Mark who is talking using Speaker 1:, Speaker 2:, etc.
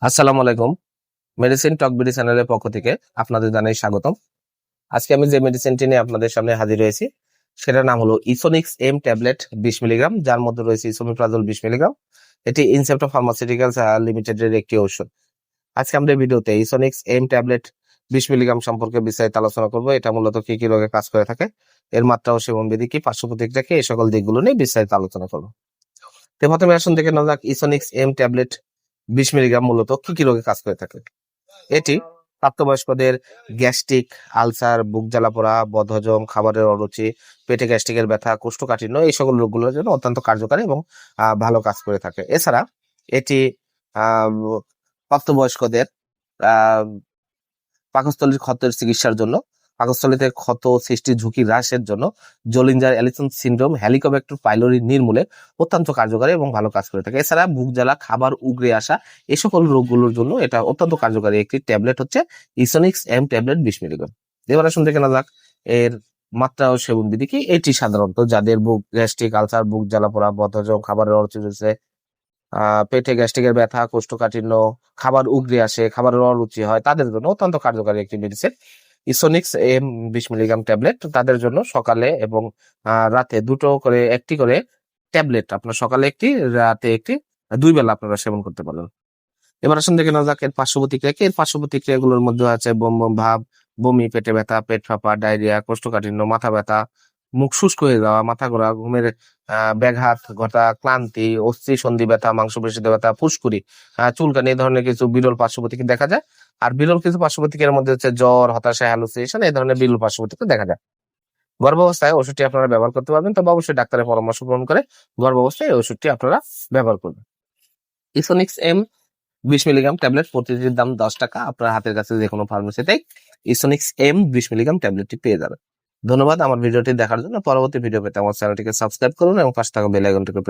Speaker 1: আসসালামু আলাইকুম। মেডিসিন টক বিডি চ্যানেলের পক্ষ থেকে আপনাদের জানাই স্বাগতম। আজকে আমি যে মেডিসিনটি নিয়ে আপনাদের সামনে হাজির হয়েছি সেটার নাম হলো ইসোনিক্স এম ট্যাবলেট 20 মিলিগ্রাম, যার মধ্যে রয়েছে ইসোমিপ্রাজল 20 মিলিগ্রাম। এটি ইনসেপ্টা ফার্মাসিউটিক্যালস লিমিটেডের একটি ঔষধ। আজকে আমরা ভিডিওতে ইসোনিক্স এম ট্যাবলেট 20 মিলিগ্রাম সম্পর্কে বিস্তারিত আলোচনা করব। এটা মূলত কি কি রোগে কাজ করে থাকে, এর মাত্রা ও সেবন বিধি কি, পার্শ্ব প্রতিক্রিয়া কি, এই সকল দিকগুলো নিয়ে বিস্তারিত আলোচনা করব। তো প্রথমে আসুন দেখে নেওয়া যাক ইসোনিক্স এম ট্যাবলেট 20 মিলিগ্রাম মূলত কি কি রোগে কাজ করে থাকে। এটি প্রাপ্তবয়স্কদের গ্যাস্ট্রিক, আলসার, বুক জ্বালা পোড়া, বদহজম, খাবারের অরুচি, পেটে গ্যাস্ট্রিকের ব্যথা, কোষ্ঠকাঠিন্য এই সকল রোগগুলোর জন্য অত্যন্ত কার্যকারী এবং ভালো কাজ করে থাকে। এছাড়া এটি আহ প্রাপ্তবয়স্কদের আহ পাকস্থলীর ক্ষতের চিকিৎসার জন্য, পাকস্থলীতে ক্ষত সৃষ্টির ঝুঁকি হ্রাসের জন্য, Zollinger Ellison syndrome, Helicobacter pylori নির্মূলে অত্যন্ত কার্যকারী এবং ভালো কাজ করে থাকে। এছাড়া বুক জ্বালা, খাবার উগরে আসা এই সকল রোগগুলোর জন্য এটা অত্যন্ত কার্যকারী একটি ট্যাবলেট হচ্ছে ইসোনিক্স এম ট্যাবলেট 20 মিলিগ্রাম। এবার আসুন দেখে না যাক এর মাত্রা ও সেবন বিধি কি। এটি সাধারণত যাদের বুক গ্যাস্ট্রিক, আলসার, বুক জ্বালা পোড়া, বদহজম, খাবারের অরুচি রয়েছে, পেটে গ্যাস্ট্রিকের ব্যথা, কোষ্ঠকাঠিন্য, খাবার উগরে আসে, খাবারের অরুচি হয়, তাদের জন্য অত্যন্ত কার্যকারী একটি মেডিসিন ইসোনিক্স এম 20 মিলিগ্রাম ট্যাবলেট। তাদের জন্য সকালে এবং রাতে দুটো করে একটি করে ট্যাবলেট, আপনার সকালে একটি, রাতে একটি, 2 বেলা আপনারা সেবন করতে পারেন। এবার আসুন দেখে নেওয়া যাক এর পার্শ্ব প্রতিক্রিয়া কি। এর পার্শ্ব প্রতিক্রিয়াগুলোর মধ্যে আছে বম বম ভাব, বমি, পেটে ব্যথা, পেট ফাঁপা, ডায়রিয়া, কোষ্ঠকাঠিন্য, মাথা ব্যথা, মুখ শুষ্ক হয়ে যাওয়া, মাথা ঘোরা, ঘুমের ব্যাঘাত ঘটা, ক্লান্তি, অস্থি সন্ধি ব্যথা, মাংসপেশিতে ব্যথা, ফুসকুড়ি, চুলকানি, এই ধরনের কিছু বিরল পার্শ্ব প্রতিক্রিয়া দেখা যায়। আর বিরল কিছু পার্শ্ব প্রতিক্রিয়ার মধ্যে হচ্ছে জ্বর, হতাশা, হ্যালুসিনেশন, এই ধরনের বিরল পার্শ্ব প্রতিক্রিয়া দেখা যায়। গর্ভাবস্থায় ওষুধটি আপনারা ব্যবহার করতে পারবেন, তবে অবশ্যই ডাক্তারের পরামর্শ গ্রহণ করে গর্ভাবস্থায় এই ওষুধটি আপনারা ব্যবহার করবেন। ইসোনিক্স এম 20 মিলিগ্রাম ট্যাবলেট প্রতিটির দাম 10 টাকা। আপনার হাতের কাছে যে কোনো ফার্মেসিতে ইসোনিক্স এম 20 মিলিগ্রাম ট্যাবলেটটি পেয়ে যাবেন। ধন্যবাদ আমার ভিডিওটি দেখার জন্য। পরবর্তী ভিডিও পেতে আমার চ্যানেলটিকে সাবস্ক্রাইব করুন এবং পাশে থাকা বেল আইকনটিকে